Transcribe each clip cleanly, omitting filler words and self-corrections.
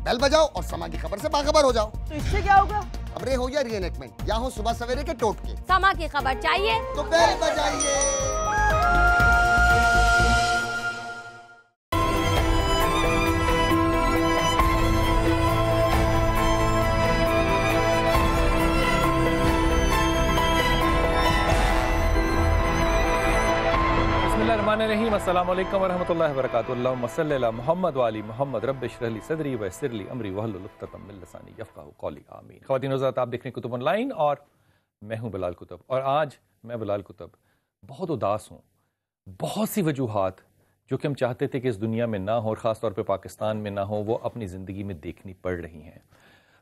بیل بجاؤ اور سما کی خبر سے باخبر ہو جاؤ. تو اس سے کیا ہوگا؟ خبریں ہو یا ری انیکٹمنٹ یا ہو صبح سویرے کے ٹوٹکے، سما کی خبر چاہیے تو بیل بجائیے. السلام علیکم ورحمۃ اللہ وبرکاتہ. اللہم صلی علی محمد وعلی محمد. رب اشرح لی صدری ویسر لی امری واحلل عقدۃ من لسانی یفقہوا قولی. آمین. خواتین و حضرات، آپ دیکھ رہے ہیں کتب آن لائن اور میں ہوں بلال کتب. اور آج میں بلال کتب بہت اداس ہوں. بہت سی وجوہات جو کہ ہم چاہتے تھے کہ اس دنیا میں نہ ہو اور خاص طور پہ پاکستان میں نہ ہو، وہ اپنی زندگی میں دیکھنی پڑ رہی ہیں.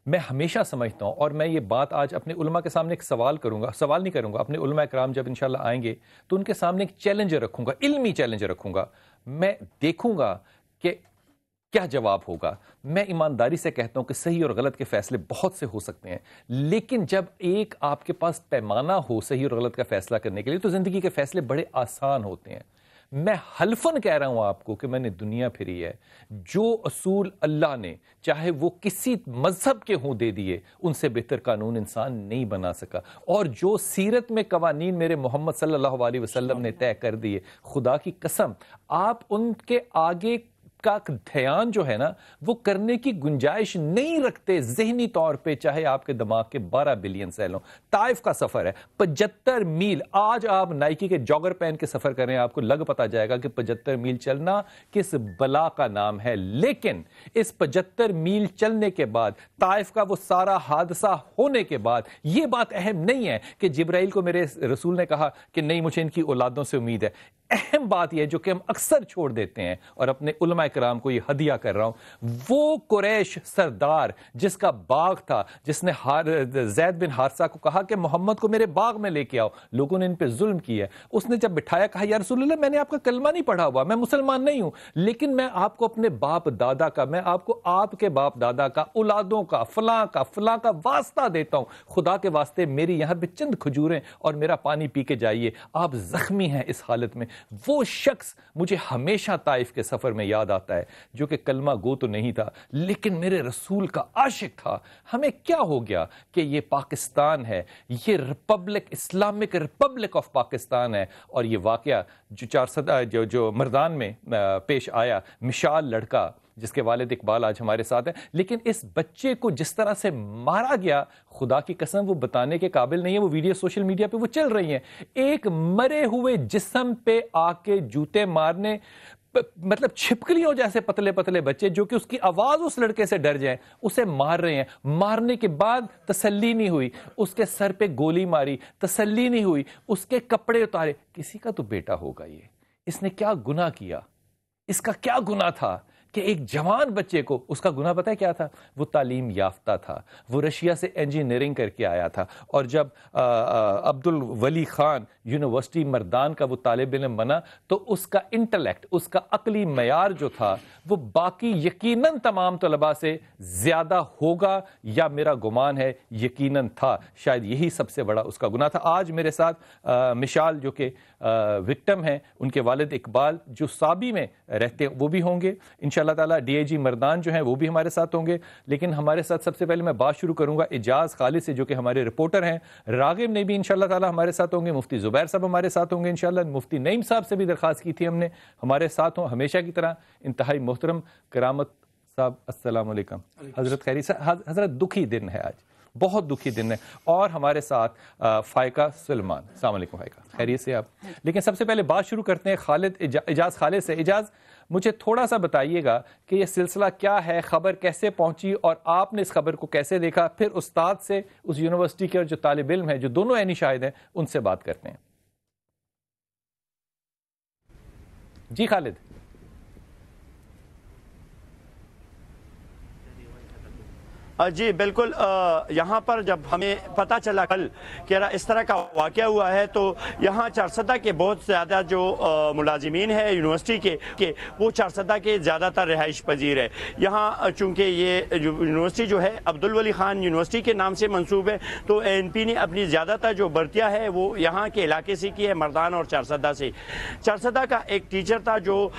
میں ہمیشہ سمجھتا ہوں، اور میں یہ بات آج اپنے علماء کے سامنے ایک سوال نہیں کروں گا. اپنے علماء کرام جب انشاءاللہ آئیں گے تو ان کے سامنے ایک چیلنج رکھوں گا، علمی چیلنج رکھوں گا. میں دیکھوں گا کہ کیا جواب ہوگا. میں ایمانداری سے کہتا ہوں کہ صحیح اور غلط کے فیصلے بہت سے ہو سکتے ہیں، لیکن جب ایک آپ کے پاس پیمانہ ہو صحیح اور غلط کا فیصلہ کرنے کے لیے تو زندگی کے فیصلے بڑے آسان ہوتے ہیں. میں حلفاً کہہ رہا ہوں آپ کو کہ میں نے دنیا پھری ہے، جو اصول اللہ نے چاہے وہ کسی مذہب کے ہوں دے دیے، ان سے بہتر قانون انسان نہیں بنا سکا. اور جو سیرت میں قوانین میرے محمد صلی اللہ علیہ وسلم نے طے کر دیے، خدا کی قسم آپ ان کے آگے کا دھیان جو ہے نا وہ کرنے کی گنجائش نہیں رکھتے ذہنی طور پہ، چاہے آپ کے دماغ کے 12 بلین سیل ہوں. طائف کا سفر ہے 75 میل. آج آپ نائکی کے جاگر پہن کے سفر کریں، آپ کو لگ پتا جائے گا کہ 75 میل چلنا کس بلا کا نام ہے. لیکن اس 75 میل چلنے کے بعد، طائف کا وہ سارا حادثہ ہونے کے بعد، یہ بات اہم نہیں ہے کہ جبرائیل کو میرے رسول نے کہا کہ نہیں مجھے ان کی اولادوں سے امید ہے. اہم بات یہ جو کہ ہم اکثر چھوڑ دیتے ہیں، اور اپنے علماء کرام کو یہ ہدیہ کر رہا ہوں، وہ قریش سردار جس کا باغ تھا، جس نے زید بن حارثہ کو کہا کہ محمد کو میرے باغ میں لے کے آؤ. لوگوں نے ان پہ ظلم کیا ہے. اس نے جب بٹھایا کہا یا رسول اللہ میں نے آپ کا کلمہ نہیں پڑھا ہوا، میں مسلمان نہیں ہوں، لیکن میں آپ کو اپنے باپ دادا کا، میں آپ کو آپ کے باپ دادا کا، اولادوں کا، فلاں کا واسطہ دیتا ہوں. خدا کے واسطے میری یہاں پہ چند کھجوریں اور میرا پانی پی کے جائیے. آپ زخمی ہیں اس حالت میں. وہ شخص مجھے ہمیشہ طائف کے سفر میں یاد آتا ہے، جو کہ کلمہ گو تو نہیں تھا لیکن میرے رسول کا عاشق تھا. ہمیں کیا ہو گیا کہ یہ پاکستان ہے، یہ republic, Islamic republic of Pakistan ہے. اور یہ واقعہ جو مردان میں پیش آیا، مشال لڑکا جس کے والد اقبال آج ہمارے ساتھ ہیں، لیکن اس بچے کو جس طرح سے مارا گیا، خدا کی قسم وہ بتانے کے قابل نہیں ہے. وہ ویڈیو سوشل میڈیا پہ وہ چل رہی ہیں. ایک مرے ہوئے جسم پہ آ کے جوتے مارنے، مطلب چھپکلیوں جیسے پتلے پتلے بچے جو کہ اس کی آواز اس لڑکے سے ڈر جائیں، اسے مار رہے ہیں. مارنے کے بعد تسلی نہیں ہوئی، اس کے سر پہ گولی ماری، تسلی نہیں ہوئی، اس کے کپڑے اتارے. کسی کا تو بیٹا ہوگا یہ. اس نے کیا گناہ کیا؟ اس کا کیا گناہ تھا کہ ایک جوان بچے کو، اس کا گناہ پتہ ہے کیا تھا؟ وہ تعلیم یافتہ تھا، وہ رشیا سے انجینئرنگ کر کے آیا تھا. اور جب عبد الولی خان یونیورسٹی مردان کا وہ طالب علم بنا تو اس کا انٹلیکٹ، اس کا عقلی معیار جو تھا وہ باقی یقیناً تمام طلباء سے زیادہ ہوگا، یا میرا گمان ہے یقیناً تھا. شاید یہی سب سے بڑا اس کا گناہ تھا. آج میرے ساتھ مشال جو کہ وکٹم ہیں، ان کے والد اقبال جو سابی میں رہتے ہیں وہ بھی ہوں گے انشاءاللہ تعالیٰ. ڈی آئی جی مردان جو ہیں وہ بھی ہمارے ساتھ ہوں گے. لیکن ہمارے ساتھ سب سے پہلے میں بات شروع کروں گا اعجاز خالد سے جو کہ ہمارے رپورٹر ہیں. راغب نے بھی انشاءاللہ تعالیٰ ہمارے ساتھ ہوں گے. مفتی زبیر صاحب ہمارے ساتھ ہوں گے انشاءاللہ. مفتی نعیم صاحب سے بھی درخواست کی تھی ہم نے ہمارے ساتھ ہوں ہمیشہ کی طرح. انتہائی محترم کرامت صاحب السلام علیکم. حضرت خیری صاحب، حضرت دکھی دن ہے آج، بہت دکھی دن ہے. اور ہمارے ساتھ فائقہ سلمان. السلام علیکم فائقہ، خیریت سے آپ؟ لیکن سب سے پہلے بات شروع کرتے ہیں اعجاز خالد سے. اعجاز، مجھے تھوڑا سا بتائیے گا کہ یہ سلسلہ کیا ہے، خبر کیسے پہنچی اور آپ نے اس خبر کو کیسے دیکھا؟ پھر استاد سے، اس یونیورسٹی کے اور جو طالب علم ہیں جو دونوں عینی شاہد ہیں، ان سے بات کرتے ہیں. جی خالد. جی بالکل، یہاں پر جب ہمیں پتہ چلا کل کہ اس طرح کا واقعہ ہوا ہے تو یہاں چارسدہ کے بہت زیادہ جو ملازمین ہیں یونیورسٹی کے وہ چارسدہ کے زیادہ تر رہائش پذیر ہے. یہاں چونکہ یہ یونیورسٹی جو ہے عبدالولی خان یونیورسٹی کے نام سے منسوب ہے تو ANP نے اپنی زیادہ تر جو بھرتیاں ہے وہ یہاں کے علاقے سے کی ہے، مردان اور چارسدہ سے. چارسدہ کا ایک ٹیچر تھا جو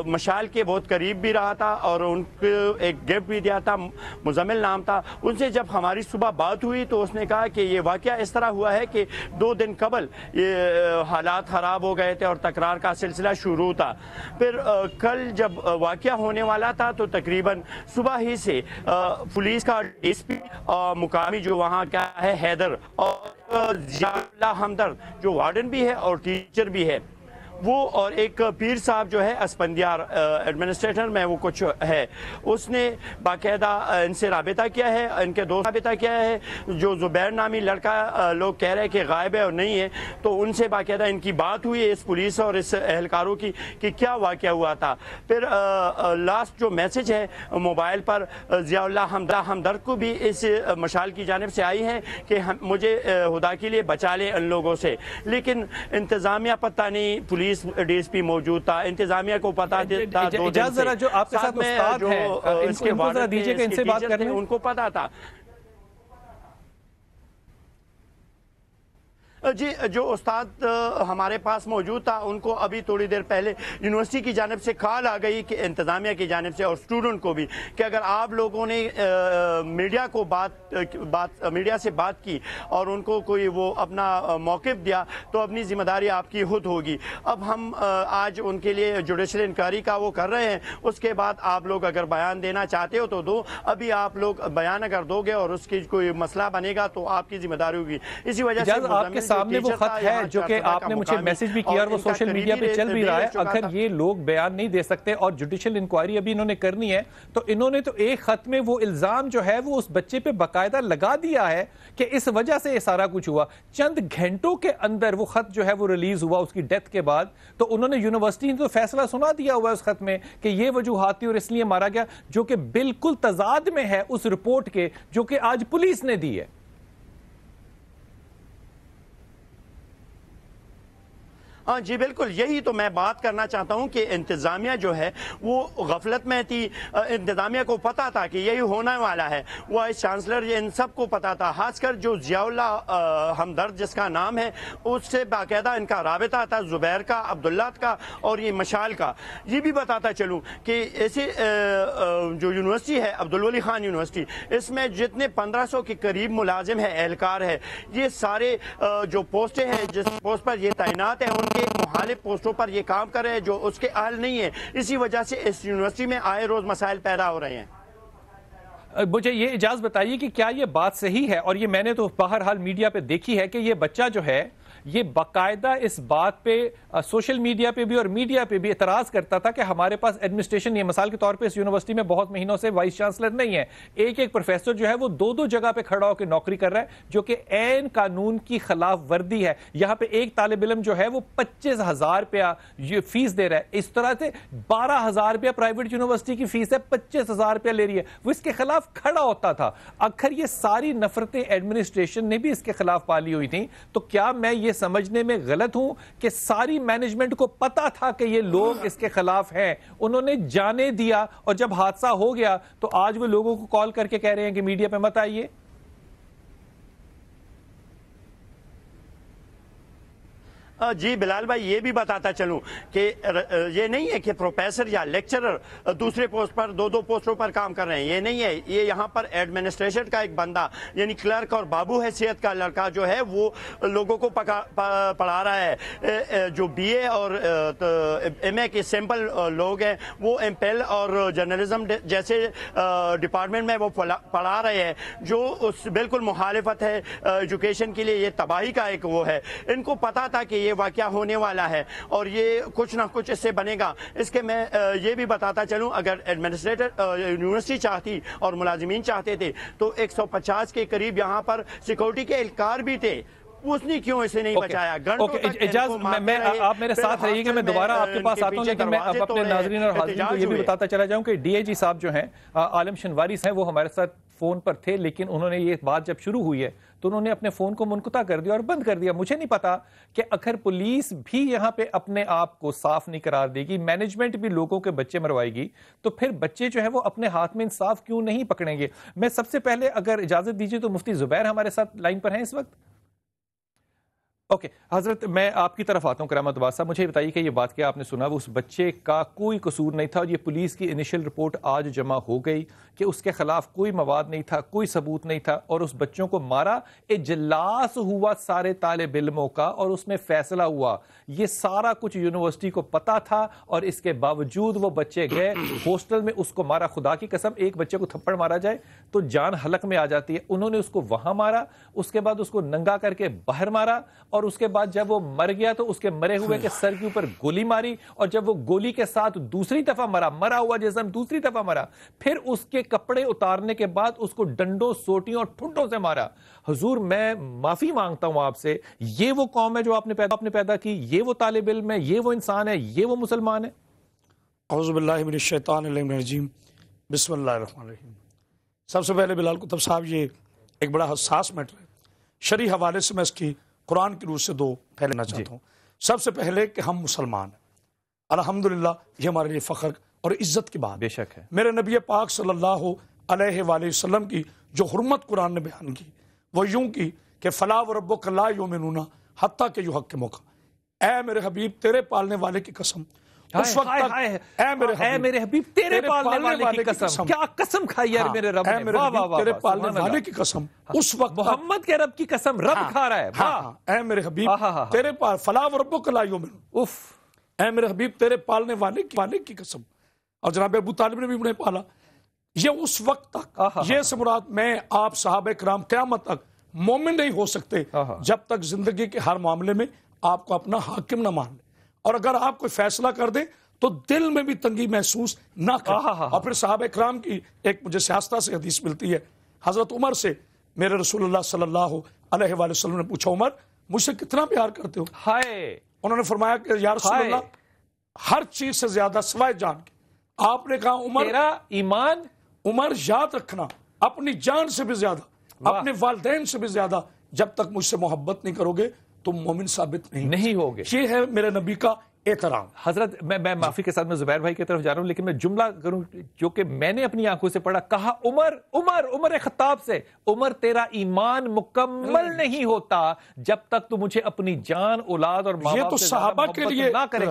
مشال کے بہت قریب بھی رہا تھا اور ان کو ایک گفٹ بھی دیا تھا، مزمل نام تھا. ان سے جب ہماری صبح بات ہوئی تو اس نے کہا کہ یہ واقعہ اس طرح ہوا ہے کہ 2 دن قبل یہ حالات خراب ہو گئے تھے اور تکرار کا سلسلہ شروع تھا. پھر کل جب واقعہ ہونے والا تھا تو تقریباً صبح ہی سے پولیس کا SP مقامی جو وہاں کا ہے حیدر اور ضیاء اللہ ہمدرد جو وارڈن بھی ہے اور ٹیچر بھی ہے، وہ اور ایک پیر صاحب جو ہے اسپندیار ایڈمنسٹریٹر میں وہ کچھ ہے، اس نے باقاعدہ ان سے رابطہ کیا ہے، ان کے دوست رابطہ کیا ہے. جو زبیر نامی لڑکا لوگ کہہ رہے کہ غائب ہے اور نہیں ہے، تو ان سے باقاعدہ ان کی بات ہوئی اس پولیس اور اس اہلکاروں کی کہ کیا واقعہ ہوا تھا. پھر لاسٹ جو میسج ہے موبائل پر ضیاء اللہ ہمدرد کو بھی اس مشال کی جانب سے آئی ہے کہ مجھے خدا کے لیے بچا لے ان لوگوں سے. لیکن انتظامیہ پتہ نہیں، پولیس DSP موجود تھا، انتظامیہ کو پتا تھا. اجازت ذرا جو آپ کے ساتھ استاد ہیں ان کو ذرا دیجئے کہ ان سے بات کرنے، ان کو پتا تھا. جی جو استاد ہمارے پاس موجود تھا ان کو ابھی تھوڑی دیر پہلے یونیورسٹی کی جانب سے کال آ گئی کہ انتظامیہ کی جانب سے اور اسٹوڈنٹ کو بھی کہ اگر آپ لوگوں نے میڈیا سے بات کی اور ان کو کوئی وہ اپنا موقف دیا تو اپنی ذمہ داری آپ کی خود ہوگی. اب ہم آج ان کے لیے جوڈیشل انکوائری کا وہ کر رہے ہیں، اس کے بعد آپ لوگ اگر بیان دینا چاہتے ہو تو دو. ابھی آپ لوگ بیان اگر دو گے اور اس کی کوئی مسئلہ بنے گا تو آپ کی ذمہ داری ہوگی. اسی وجہ سے سامنے وہ خط ہے جو کہ آپ نے مجھے میسیج بھی کیا اور وہ سوشل میڈیا پہ چل بھی رہا ہے. اگر یہ لوگ بیان نہیں دے سکتے اور جوڈیشل انکوائری ابھی انہوں نے کرنی ہے تو انہوں نے تو ایک خط میں وہ الزام جو ہے وہ اس بچے پہ باقاعدہ لگا دیا ہے کہ اس وجہ سے یہ سارا کچھ ہوا. چند گھنٹوں کے اندر وہ خط جو ہے وہ ریلیز ہوا اس کی ڈیتھ کے بعد، تو انہوں نے یونیورسٹی نے تو فیصلہ سنا دیا ہوا ہے اس خط میں کہ یہ وجوہات تھی اور اس لیے مارا گیا، جو کہ بالکل تضاد میں ہے اس رپورٹ کے جو کہ آج پولیس نے دی ہے. ہاں جی بالکل، یہی تو میں بات کرنا چاہتا ہوں کہ انتظامیہ جو ہے وہ غفلت میں تھی. انتظامیہ کو پتا تھا کہ یہی ہونے والا ہے، وائس چانسلر ان سب کو پتا تھا، خاص کر جو ضیاء اللہ ہمدرد جس کا نام ہے اس سے باقاعدہ ان کا رابطہ تھا، زبیر کا، عبداللہ کا اور یہ مشال کا. یہ بھی بتاتا چلوں کہ ایسے جو یونیورسٹی ہے عبدالولی خان یونیورسٹی، اس میں جتنے 1500 کے قریب ملازم ہیں، اہلکار ہے، یہ سارے جو پوسٹیں ہیں جس پوسٹ پر یہ تعینات ہیں ان کے مخالف پوسٹوں پر یہ کام کر رہے ہیں جو اس کے اہل نہیں ہے. اسی وجہ سے اس یونیورسٹی میں آئے روز مسائل پیدا ہو رہے ہیں. مجھے یہ اجازت بتائیے کہ کیا یہ بات صحیح ہے، اور یہ میں نے تو بہرحال میڈیا پہ دیکھی ہے کہ یہ بچہ جو ہے یہ باقاعدہ اس بات پہ سوشل میڈیا پہ بھی اور میڈیا پہ بھی اعتراض کرتا تھا کہ ہمارے پاس ایڈمنسٹریشن، یہ مثال کے طور پہ اس یونیورسٹی میں بہت مہینوں سے وائس چانسلر نہیں ہے، ایک پروفیسر جو ہے وہ 2 جگہ پہ کھڑا ہو کے نوکری کر رہا ہے جو کہ عین قانون کی خلاف ورزی ہے. یہاں پہ ایک طالب علم جو ہے وہ 25,000 روپیہ فیس دے رہا ہے، اس طرح سے 12,000 روپیہ پرائیویٹ یونیورسٹی کی فیس ہے، 25,000 روپیہ لے رہی ہے. وہ اس کے خلاف کھڑا ہوتا تھا. آخر یہ ساری نفرتیں ایڈمنسٹریشن نے بھی اس کے خلاف پالی ہوئی تھیں، تو کیا میں یہ سمجھنے میں غلط ہوں کہ ساری مینجمنٹ کو پتا تھا کہ یہ لوگ اس کے خلاف ہیں، انہوں نے جانے دیا اور جب حادثہ ہو گیا تو آج وہ لوگوں کو کال کر کے کہہ رہے ہیں کہ میڈیا پہ مت آئیے؟ جی بلال بھائی، یہ بھی بتاتا چلوں کہ یہ نہیں ہے کہ پروفیسر یا لیکچرر دوسرے پوسٹ پر 2 پوسٹوں پر کام کر رہے ہیں، یہ نہیں ہے. یہ یہاں پر ایڈمنسٹریشن کا ایک بندہ یعنی کلرک اور بابو حیثیت کا لڑکا جو ہے وہ لوگوں کو پڑھا رہا ہے. جو BA اور MA کے سیمپل لوگ ہیں وہ MPhil اور جرنلزم جیسے ڈپارٹمنٹ میں وہ پڑھا رہے ہیں، جو اس بالکل مخالفت ہے ایجوکیشن کے لیے. یہ تباہی کا ایک وہ ہے. ان کو پتا تھا کہ یہ واقعہ ہونے والا ہے اور یہ کچھ نہ کچھ اس سے بنے گا. اس کے میں یہ بھی بتاتا چلوں اگر ایڈمنسٹریٹر یونیورسٹی چاہتی اور ملازمین چاہتے تھے تو 150 کے قریب یہاں پر سیکورٹی کے اہلکار بھی تھے، اس نے کیوں اسے نہیں بچایا؟ آپ میرے ساتھ رہیے کہ میں دوبارہ آپ کے پاس آتا ہوں، لیکن میں اپنے ناظرین اور حاضرین کو یہ بھی بتاتا چلا جاؤں کہ DIG صاحب جو ہیں عالم شنواری ہیں وہ ہمارے ساتھ فون پر تھے، لیکن انہوں نے یہ بات جب شروع ہوئی ہے تو انہوں نے اپنے فون کو منقطع کر دیا اور بند کر دیا. مجھے نہیں پتا کہ اگر پولیس بھی یہاں پہ اپنے آپ کو صاف نہیں قرار دے گی، مینجمنٹ بھی لوگوں کے بچے مروائے گی، تو پھر بچے جو ہے وہ اپنے ہاتھ میں انصاف کیوں نہیں پکڑیں گے. میں سب سے پہلے اگر اجازت دیجیے تو مفتی زبیر ہمارے ساتھ لائن پر ہیں اس وقت. اوکے حضرت، میں آپ کی طرف آتا ہوں. کرامت عباس صاحب، مجھے بتائیے کہ یہ بات کیا آپ نے سنا، وہ اس بچے کا کوئی قصور نہیں تھا اور یہ پولیس کی انیشل رپورٹ آج جمع ہو گئی کہ اس کے خلاف کوئی مواد نہیں تھا، کوئی ثبوت نہیں تھا اور اس بچوں کو مارا. اجلاس ہوا سارے طالب علموں کا اور اس میں فیصلہ ہوا. یہ سارا کچھ یونیورسٹی کو پتا تھا اور اس کے باوجود وہ بچے گئے ہاسٹل میں، اس کو مارا. خدا کی قسم، ایک بچے کو تھپڑ مارا جائے تو جان حلق میں آ جاتی ہے. انہوں نے اس کو وہاں مارا، اس کے بعد اس کو ننگا کر کے باہر مارا اور اس کے بعد جب وہ مر گیا تو اس کے مرے ہوئے کے سر کے اوپر گولی ماری اور جب وہ گولی کے ساتھ دوسری دفعہ مرا ہوا جسم دوسری دفعہ مرا، پھر اس کے کپڑے اتارنے کے بعد اس کو ڈنڈوں، سوٹیوں اور ٹھنڈوں سے مارا. حضور میں معافی مانگتا ہوں آپ سے، یہ وہ قوم ہے جو آپ نے پیدا کی، یہ وہ طالب علم ہے، یہ وہ انسان ہے، یہ وہ مسلمان ہے. اعوذ باللہ من الشیطان الرجیم، بسم اللہ الرحمن الرحیم. سب سے پہلے بلال کتب صاحب، یہ ایک بڑا حساس میٹر ہے. شرعی حوالے سے میں اس کی قرآن کی روح سے دو پھیلانا چاہتا ہوں. سب سے پہلے کہ ہم مسلمان ہیں، الحمدللہ، یہ ہمارے لیے فخر اور عزت کی بات بے شک ہے. میرے نبی پاک صلی اللہ علیہ وآلہ وسلم کی جو حرمت قرآن نے بیان کی وہ یوں کی کہ فلا وربک لا یؤمنون حتی کہ یحکموک. اے میرے حبیب، تیرے پالنے والے کی قسم، اس وقت تک اے میرے حبیب تیرے پالنے والے کی قسم. کیا قسم کھائی یار میرے رب نے، واہ واہ واہ، تیرے پالنے والے کی قسم، اس وقت محمد کے رب کی قسم رب کھا رہا ہے. واہ، اے میرے حبیب تیرے فلا وربک لا یؤمنون. اف، اے میرے حبیب تیرے پالنے والے کی قسم. اور جناب ابو طالب نے بھی انہیں پالا. یہ اس وقت تک، یہ سے مراد میں، آپ، صحابہ کرام قیامت تک مومن نہیں ہو سکتے جب تک زندگی کے ہر معاملے میں آپ کو اپنا حاکم نہ مان لے. اور اگر آپ کوئی فیصلہ کر دیں تو دل میں بھی تنگی محسوس نہ کریں. اور پھر صحابہ کرام کی ایک مجھے سیاستہ سے حدیث ملتی ہے، حضرت عمر سے میرے رسول اللہ صلی اللہ علیہ وآلہ وسلم نے پوچھا، عمر مجھ سے کتنا پیار کرتے ہو؟ ہائے، انہوں نے فرمایا کہ یا رسول اللہ ہر چیز سے زیادہ سوائے جان کے. آپ نے کہا عمر تیرا ایمان، عمر یاد رکھنا اپنی جان سے بھی زیادہ، اپنے والدین سے بھی زیادہ جب تک مجھ سے محبت نہیں کرو گے تم مومن ثابت نہیں ہوگے. یہ ہے میرے نبی کا احترام. حضرت میں معافی کے ساتھ میں زبیر بھائی کی طرف جا رہا ہوں، لیکن میں جملہ کروں جو کہ میں نے اپنی آنکھوں سے پڑھا. کہا عمر خطاب سے، عمر تیرا ایمان مکمل نہیں ہوتا جب تک تو مجھے اپنی جان، اولاد اور ماں یہ باپ تو سے صحابہ کے لیے نہ کرے.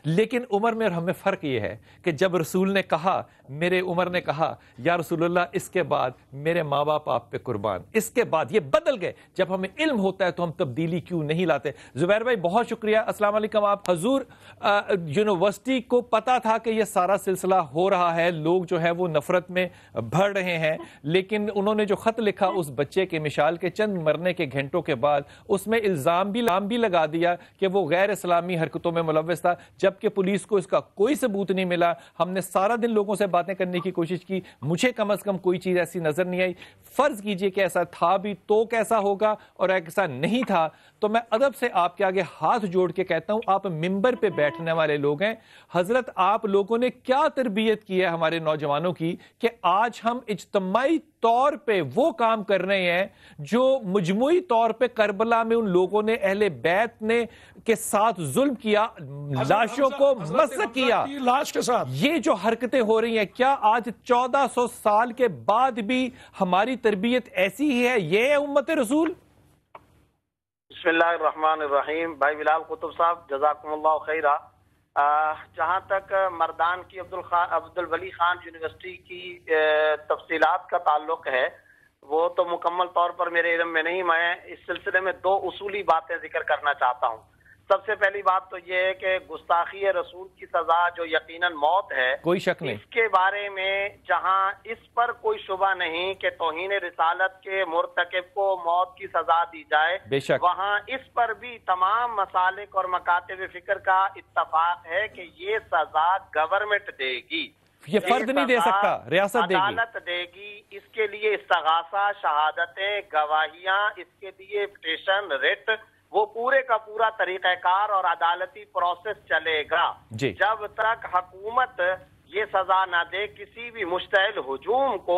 لیکن عمر میں اور ہمیں فرق یہ ہے کہ جب رسول نے کہا، میرے عمر نے کہا یا رسول اللہ اس کے بعد میرے ماں باپ آپ پہ قربان، اس کے بعد یہ بدل گئے. جب ہمیں علم ہوتا ہے تو ہم تبدیلی کیوں نہیں لاتے. زبیر بھائی بہت شکریہ. السلام علیکم. آپ حضور یونیورسٹی کو پتا تھا کہ یہ سارا سلسلہ ہو رہا ہے، لوگ جو ہے وہ نفرت میں بڑھ رہے ہیں، لیکن انہوں نے جو خط لکھا اس بچے کے مشال کے چند مرنے کے گھنٹوں کے بعد، اس میں الزام بھی لگا دیا کہ وہ غیر اسلامی حرکتوں میں ملوث تھا، جبکہ پولیس کو اس کا کوئی ثبوت نہیں ملا. ہم نے سارا دن لوگوں سے باتیں کرنے کی کوشش کی، مجھے کم از کم کوئی چیز ایسی نظر نہیں آئی. فرض کیجئے کہ ایسا تھا بھی تو کیسا ہوگا، اور ایسا نہیں تھا تو میں ادب سے آپ کے آگے ہاتھ جوڑ کے کہتا ہوں، آپ ممبر پہ بیٹھنے والے لوگ ہیں. حضرت آپ لوگوں نے کیا تربیت کی ہے ہمارے نوجوانوں کی کہ آج ہم اجتماعی طور پہ وہ کام کر رہے ہیں جو مجموعی طور پہ کربلا میں ان لوگوں نے، اہل بیت نے کے ساتھ ظلم کیا، لاشوں کو مسخ کیا، لاش کے ساتھ یہ جو حرکتیں ہو رہی ہیں، کیا آج 1400 سال کے بعد بھی ہماری تربیت ایسی ہی ہے؟ یہ ہے امت رسول؟ بسم اللہ الرحمن الرحیم. بھائی بلال قطب صاحب جزاکم اللہ خیرہ. جہاں تک مردان کی عبد الولی خان یونیورسٹی کی تفصیلات کا تعلق ہے، وہ تو مکمل طور پر میرے علم میں نہیں. میں اس سلسلے میں دو اصولی باتیں ذکر کرنا چاہتا ہوں. سب سے پہلی بات تو یہ ہے کہ گستاخی رسول کی سزا جو یقیناً موت ہے، کوئی شک نہیں، اس کے بارے میں جہاں اس پر کوئی شبہ نہیں کہ توہین رسالت کے مرتکب کو موت کی سزا دی جائے، بے شک، وہاں اس پر بھی تمام مسالک اور مکاتب فکر کا اتفاق ہے کہ یہ سزا گورنمنٹ دے گی، یہ فرد نہیں دے سکتا، ریاست دے گی، عدالت دے گی. اس کے لیے استغاثہ، شہادتیں، گواہیاں، اس کے لیے پٹیشن، ریٹ، وہ پورے کا پورا طریقہ کار اور عدالتی پروسیس چلے گا. جب تک حکومت یہ سزا نہ دے کسی بھی مشتعل ہجوم کو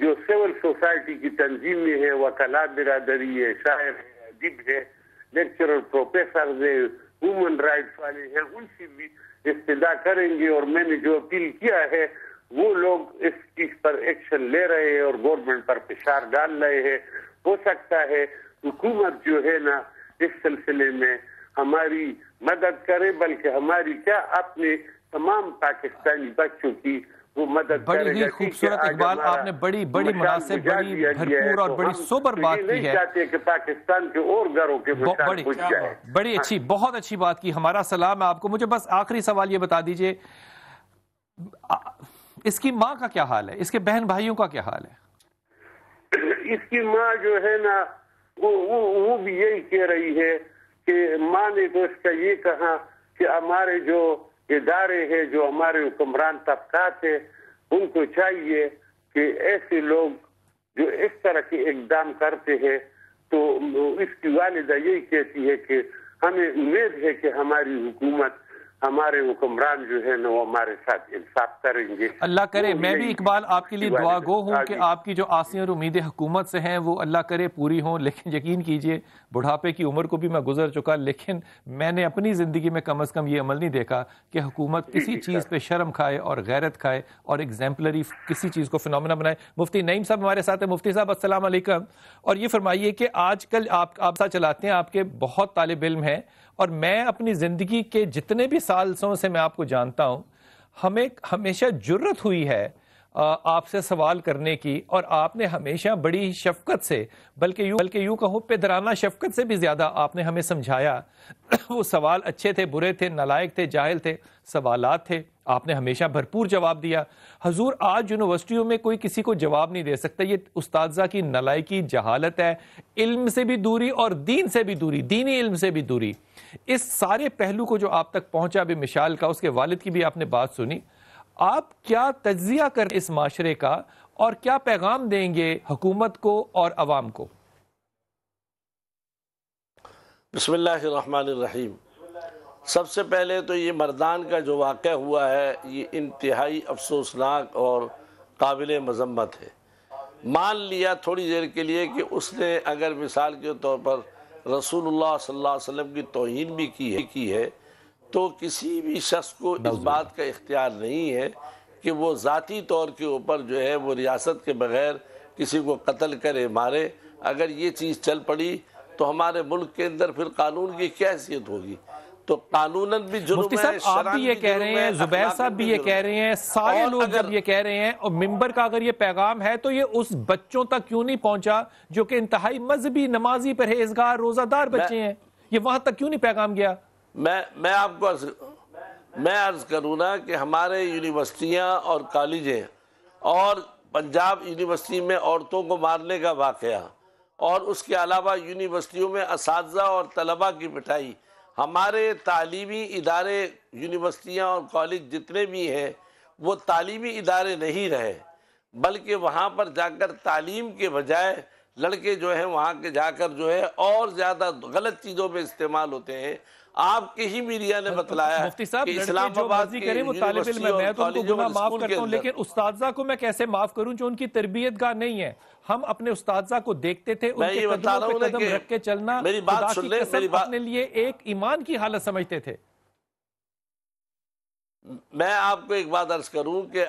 جو سول سوسائٹی کی تنظیمیں ہیں، وکلاء برادری ہے، شاعر ہے، ادیب ہے، لیکچرر پروفیسر ہے، ہیومن رائٹس والے ہیں، ان سے بھی استدعا کریں گے. اور میں نے جو اپیل کیا ہے وہ لوگ اس چیز پر ایکشن لے رہے ہیں اور گورنمنٹ پر فشار ڈال رہے ہیں. ہو سکتا ہے حکومت جو ہے نا اس سلسلے میں ہماری مدد کرے، بلکہ ہماری کیا اپنے تمام پاکستانی بچوں کی وہ مدد کرے گا. بڑی ہی خوبصورت اقبال، آپ نے بڑی مناسب، بڑی بھرپور اور بڑی سوبر بات کی ہے. نہیں چاہتے کہ پاکستان کے اور گھروں کے مشال بجھ جائے. بڑی اچھی، بہت اچھی بات کی. ہمارا سلام ہے آپ کو. مجھے بس آخری سوال یہ بتا دیجئے، اس کی ماں کا کیا حال ہے؟ اس کے بہن بھائیوں کا کیا حال ہے؟ اس کی ماں جو ہے نا وہ بھی یہی کہہ رہی ہے کہ ماں نے تو اس کا یہ کہا کہ ہمارے جو ادارے ہیں، جو ہمارے حکمران طبقات ہیں، ان کو چاہیے کہ ایسے لوگ جو اس طرح کے اقدام کرتے ہیں، تو اس کی والدہ یہی کہتی ہے کہ ہمیں امید ہے کہ ہماری حکومت، ہمارے حکمران جو ہے نا وہ ہمارے ساتھ انصاف کریں گے. اللہ کرے. میں بھی اقبال آپ کے لیے دعا گو ہوں کہ آپ کی جو آسیں اور امیدیں حکومت سے ہیں وہ اللہ کرے پوری ہوں. لیکن یقین کیجئے بڑھاپے کی عمر کو بھی میں گزر چکا، لیکن میں نے اپنی زندگی میں کم از کم یہ عمل نہیں دیکھا کہ حکومت کسی چیز پہ شرم کھائے اور غیرت کھائے اور ایگزیمپلری کسی چیز کو فنومینا بنائے. مفتی نعیم صاحب ہمارے ساتھ ہیں. مفتی صاحب السلام علیکم. اور یہ فرمائیے کہ آج کل آپ ساتھ چلاتے ہیں، آپ کے بہت طالب علم ہیں، اور میں اپنی زندگی کے جتنے بھی سالوں سے میں آپ کو جانتا ہوں، ہمیں ہمیشہ جرت ہوئی ہے آپ سے سوال کرنے کی، اور آپ نے ہمیشہ بڑی شفقت سے، بلکہ یوں کہو پدرانہ شفقت سے بھی زیادہ آپ نے ہمیں سمجھایا. وہ سوال اچھے تھے، برے تھے، نالائق تھے، جاہل تھے، سوالات تھے، آپ نے ہمیشہ بھرپور جواب دیا. حضور آج یونیورسٹیوں میں کوئی کسی کو جواب نہیں دے سکتا. یہ استاذہ کی نالائکی، جہالت ہے. علم سے بھی دوری اور دین سے بھی دوری، دینی علم سے بھی دوری. اس سارے پہلو کو جو آپ تک پہنچا بھی مشال کا، اس کے والد کی بھی آپ نے بات سنی. آپ کیا تجزیہ کر اس معاشرے کا اور کیا پیغام دیں گے حکومت کو اور عوام کو؟ بسم اللہ الرحمن الرحیم. سب سے پہلے تو یہ مردان کا جو واقعہ ہوا ہے یہ انتہائی افسوسناک اور قابل مذمت ہے. مان لیا تھوڑی دیر کے لیے کہ اس نے اگر مثال کے طور پر رسول اللہ صلی اللہ علیہ وسلم کی توہین بھی کی ہے، تو کسی بھی شخص کو اس بات کا اختیار نہیں ہے کہ وہ ذاتی طور کے اوپر جو ہے وہ ریاست کے بغیر کسی کو قتل کرے، مارے. اگر یہ چیز چل پڑی تو ہمارے ملک کے اندر پھر قانون کی کیا حیثیت ہوگی؟ تو قانوناً بھی جرم ہے. مفتی صاحب آپ بھی یہ کہہ رہے ہیں، زبیر صاحب بھی یہ کہہ رہے ہیں، سارے لوگ جب یہ کہہ رہے ہیں، اور ممبر کا اگر یہ پیغام ہے تو یہ اس بچوں تک کیوں نہیں پہنچا جو کہ انتہائی مذہبی، نمازی، پرہیزگار، روزہ دار بچے ہیں؟ یہ وہاں تک کیوں نہیں پیغام گیا؟ میں آپ کو عرض کروں نا کہ ہمارے یونیورسٹیاں اور کالجیں اور پنجاب یونیورسٹی میں عورتوں کو مارنے کا واقعہ، اور اس کے علاوہ یونیورسٹیوں میں اساتذہ اور طلباء کی پٹائی، ہمارے تعلیمی ادارے، یونیورسٹیاں اور کالج جتنے بھی ہیں وہ تعلیمی ادارے نہیں رہے، بلکہ وہاں پر جا کر تعلیم کے بجائے لڑکے جو ہیں وہاں کے جا کر جو ہے اور زیادہ غلط چیزوں میں استعمال ہوتے ہیں. آپ کے ہی میڈیا نے بتلایا مفتی صاحب کہ لڑکے اسلام جو آباد مرضی کی کریں وہ طالب علم ہے، میں تو ان کو گناہ معاف کرتا ہوں، لیکن استاذہ کو میں کیسے معاف کروں جو ان کی تربیت گاہ نہیں ہے؟ ہم اپنے استاذہ کو دیکھتے تھے، ان کے قدموں پہ قدم رکھ کے چلنا خدا کی قسم اپنے لیے ایک ایمان کی حالت سمجھتے تھے. میں آپ کو ایک بات عرض کروں کہ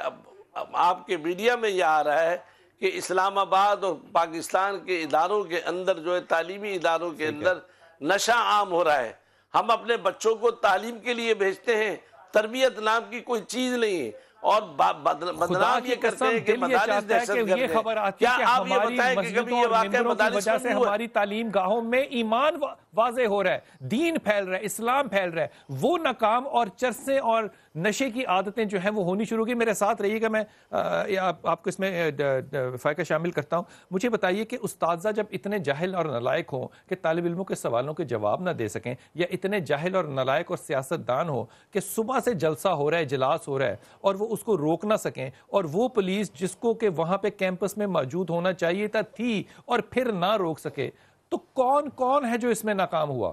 آپ کے میڈیا میں یہ آ رہا ہے کہ اسلام آباد اور پاکستان کے اداروں کے اندر جو ہے تعلیمی اداروں کے اندر نشہ عام ہو رہا ہے. ہم اپنے بچوں کو تعلیم کے لیے بھیجتے ہیں، تربیت نام کی کوئی چیز نہیں ہے، اور بدنام یہ کرتے ہیں کہ مدارس دہشت گرد ہیں. کیا آپ یہ بتائیں کہ کبھی یہ واقعہ مدارس وجہ سے ہماری تعلیم گاہوں میں ایمان واضح ہو رہا ہے، دین پھیل رہا ہے، اسلام پھیل رہا ہے، وہ ناکام اور چرسیں اور نشے کی عادتیں جو ہیں وہ ہونی شروع کی. میرے ساتھ رہیے گا، میں آپ کو اس میں فائقہ شامل کرتا ہوں. مجھے بتائیے کہ استاذہ جب اتنے جاہل اور نالائق ہوں کہ طالب علموں کے سوالوں کے جواب نہ دے سکیں، یا اتنے جاہل اور نالائق اور سیاستدان ہوں کہ صبح سے جلسہ ہو رہا ہے، اجلاس ہو رہا ہے، اور وہ اس کو روک نہ سکیں، اور وہ پولیس جس کو کہ وہاں پہ کیمپس میں موجود ہونا چاہیے تھی اور پھر نہ روک سکے، تو کون ہے جو اس میں ناکام ہوا؟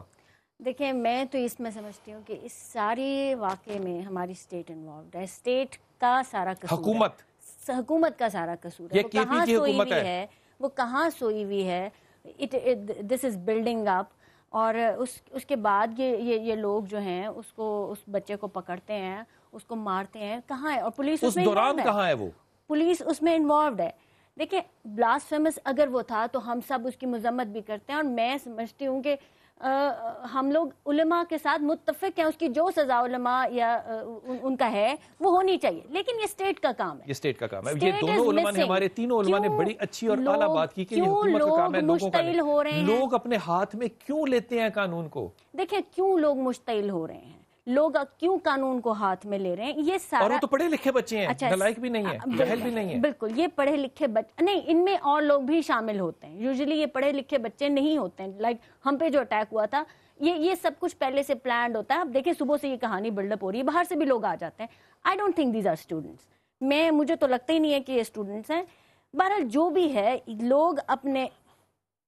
دیکھیں، میں تو اس میں سمجھتی ہوں کہ اس ساری واقعے میں ہماری اسٹیٹ انوالوڈ ہے. اسٹیٹ کا سارا قصور، حکومت کا سارا قصور ہے. یہ KP کی حکومت ہے. وہ کہاں سوئی ہوئی ہے. دس از بلڈنگ اپ. اور اس کے بعد یہ لوگ جو ہیں اس بچے کو پکڑتے ہیں, اس کو مارتے ہیں. کہاں ہے؟ اور پولیس اس دوران کہاں ہے وہ؟ پولیس اس میں انوالوڈ ہے. دیکھیں بلاسفیمس اگر وہ تھا تو ہم سب اس کی مذمت بھی کرتے ہیں, اور میں سمجھتی ہوں کہ ہم لوگ علماء کے ساتھ متفق ہیں. اس کی جو سزا علماء یا ان کا ہے وہ ہونی چاہیے, لیکن یہ اسٹیٹ کا کام ہے. یہ اسٹیٹ کا کام ہے. یہ دونوں علماء نے, ہمارے تینوں علماء نے بڑی اچھی اور اعلیٰ بات کی کہ یہ حکومت کا کام ہے, لوگوں کا نہیں. لوگ اپنے ہاتھ میں کیوں لیتے ہیں قانون کو؟ دیکھیں کیوں لوگ مشتعل ہو رہے ہیں, لوگ کیوں قانون کو ہاتھ میں لے رہے ہیں, یہ سارا. اور وہ تو پڑھے لکھے بچے ہیں, نالائق بھی نہیں ہیں, جاہل بھی نہیں ہیں. بالکل, یہ پڑھے لکھے بچے نہیں, ان میں اور لوگ بھی شامل ہوتے ہیں. یوزلی یہ پڑھے لکھے بچے نہیں ہوتے ہیں. لائک ہم پہ جو اٹیک ہوا تھا, یہ سب کچھ پہلے سے پلانڈ ہوتا ہے. اب دیکھیں صبح سے یہ کہانی بلڈ اپ ہو رہی ہے, باہر سے بھی لوگ آ جاتے ہیں. I don't think these are students. مجھے تو لگتا ہی نہیں ہے کہ یہ اسٹوڈنٹس ہیں. بہرحال جو بھی ہے, لوگ اپنے,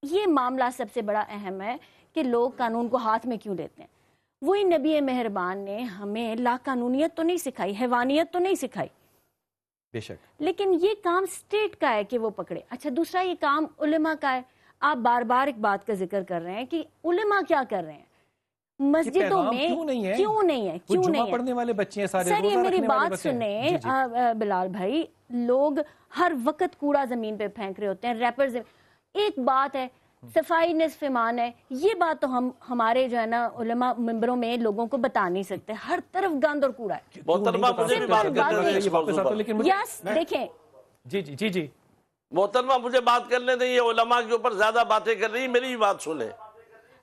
یہ معاملہ سب سے بڑا اہم ہے کہ لوگ قانون کو ہاتھ میں کیوں لیتے ہیں. وہی نبی مہربان نے ہمیں لا قانونیت تو نہیں سکھائی, حیوانیت تو نہیں سکھائی, بے شک, لیکن یہ کام اسٹیٹ کا ہے کہ وہ پکڑے. اچھا دوسرا یہ کام علماء کا ہے. آپ بار بار ایک بات کا ذکر کر رہے ہیں کہ علماء کیا کر رہے ہیں مسجدوں میں, کیوں نہیں ہے پڑھنے والے بچے ہیں سارے. سر یہ میری بات سنیں بلال بھائی, لوگ ہر وقت کوڑا زمین پہ پھینک رہے ہوتے ہیں, ریپرز. ایک بات ہے صفائی نصف ایمان ہے, یہ بات تو ہم ہمارے جو ہے نا علماء ممبروں میں لوگوں کو بتا نہیں سکتے. ہر طرف گند اور کوڑا ہے. یس دیکھیں, جی محترمہ مجھے بات کرنے دیں, یہ علماء کے اوپر زیادہ باتیں کر رہی ہیں, میری بھی بات سنیں.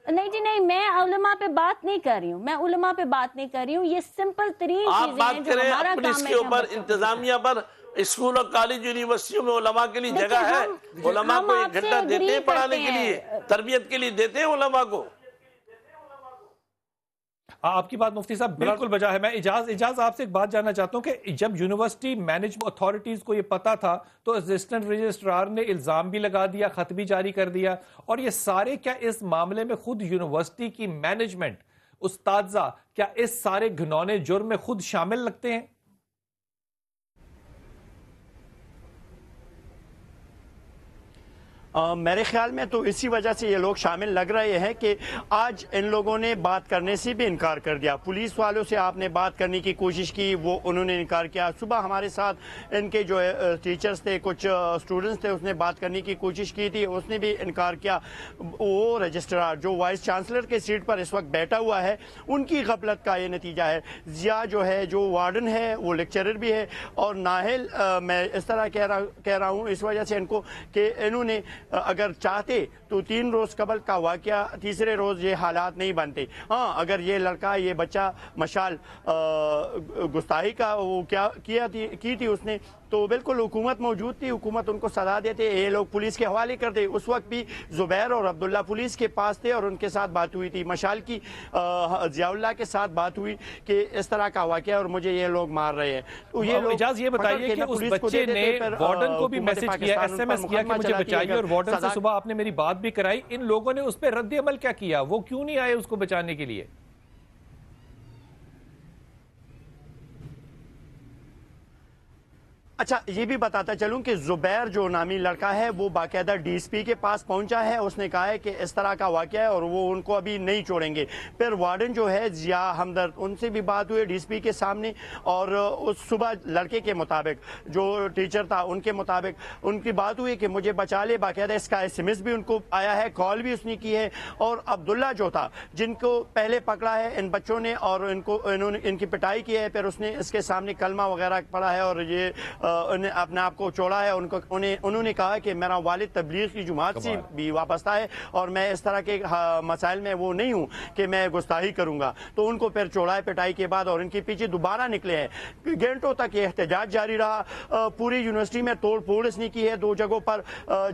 نہیں جی نہیں, میں علماء پہ بات نہیں کر رہی ہوں, یہ سمپل ترین آپ چیزیں بات ہیں جو کریں ہمارا اپنی اس کام کے اوپر, انتظامیہ پر. اسکول اور کالج یونیورسٹیوں میں علماء کے لیے جگہ ہے, علماء کو ایک گھنٹہ دیتے ہیں پڑھانے کے لیے, تربیت کے لیے دیتے ہیں علماء کو. آپ کی بات مفتی صاحب بالکل بجا ہے. میں اجاز آپ سے ایک بات جاننا چاہتا ہوں کہ جب یونیورسٹی مینجمنٹ اتھارٹیز کو یہ پتا تھا تو اسسٹنٹ رجسٹرار نے الزام بھی لگا دیا, خط بھی جاری کر دیا, اور یہ سارے کیا اس معاملے میں خود یونیورسٹی کی مینجمنٹ, اساتذہ, کیا اس سارے گھنونے جرم میں خود شامل لگتے ہیں؟ میرے خیال میں تو اسی وجہ سے یہ لوگ شامل لگ رہے ہیں کہ آج ان لوگوں نے بات کرنے سے بھی انکار کر دیا. پولیس والوں سے آپ نے بات کرنے کی کوشش کی, وہ انہوں نے انکار کیا. صبح ہمارے ساتھ ان کے جو ٹیچرز تھے, کچھ اسٹوڈنٹس تھے, اس نے بات کرنے کی کوشش کی تھی, اس نے بھی انکار کیا. وہ رجسٹرار جو وائس چانسلر کے سیٹ پر اس وقت بیٹھا ہوا ہے, ان کی غفلت کا یہ نتیجہ ہے. ضیاء جو ہے, جو وارڈن ہے, وہ لیکچرر بھی ہے, اور ناہل, میں اس طرح کہہ رہا ہوں اس وجہ سے ان کو کہ انہوں نے اگر چاہتے تو 3 روز قبل کا واقعہ تیسرے روز یہ حالات نہیں بنتے. ہاں اگر یہ لڑکا, یہ بچہ مشال گستاخی کا وہ کی تھی اس نے, تو بالکل حکومت موجود تھی, حکومت ان کو سزا دیتے, یہ لوگ پولیس کے حوالے کرتے. اس وقت بھی زبیر اور عبداللہ پولیس کے پاس تھے اور ان کے ساتھ بات ہوئی تھی. مشال کی ضیاء اللہ کے ساتھ بات ہوئی کہ اس طرح کا واقعہ اور مجھے یہ لوگ مار رہے ہیں. تو یہ لوگ اجاز یہ بتائیے کہ اس بچے نے وارڈن کو بھی میسج کیا, ایس ایم ایس کیا کہ مجھے بچائیے, اور وارڈن سے صبح آپ نے میری بات بھی کرائی. ان لوگوں نے اس پہ رد عمل کیا کیا؟ وہ کیوں نہیں آئے اس کو بچانے کے لیے؟ اچھا یہ بھی بتاتا چلوں کہ زبیر جو نامی لڑکا ہے وہ باقاعدہ ڈی ایس پی کے پاس پہنچا ہے. اس نے کہا ہے کہ اس طرح کا واقعہ ہے اور وہ ان کو ابھی نہیں چھوڑیں گے. پھر وارڈن جو ہے ضیاء ہمدرد, ان سے بھی بات ہوئی ڈی ایس پی کے سامنے, اور اس صبح لڑکے کے مطابق جو ٹیچر تھا ان کے مطابق ان کی بات ہوئی کہ مجھے بچا لے. باقاعدہ اس کا ایس ایم ایس بھی ان کو آیا ہے, کال بھی اس نے کی ہے. اور عبداللہ جو تھا, جن کو پہلے پکڑا ہے ان بچوں نے اور انہوں نے ان کی پٹائی کی ہے, پھر اس نے اس کے سامنے کلمہ وغیرہ پڑھا ہے اور یہ اپنے آپ کو چھوڑا ہے. انہوں نے کہا کہ میرا والد تبلیغ کی جماعت سے بھی وابستہ ہے اور میں اس طرح کے مسائل میں وہ نہیں ہوں کہ میں گستاخی کروں گا. تو ان کو پھر چھوڑا پٹائی کے بعد اور ان کے پیچھے دوبارہ نکلے ہیں. گھنٹوں تک یہ احتجاج جاری رہا. پوری یونیورسٹی میں توڑ پھوڑ اس نے کی ہے 2 جگہوں پر.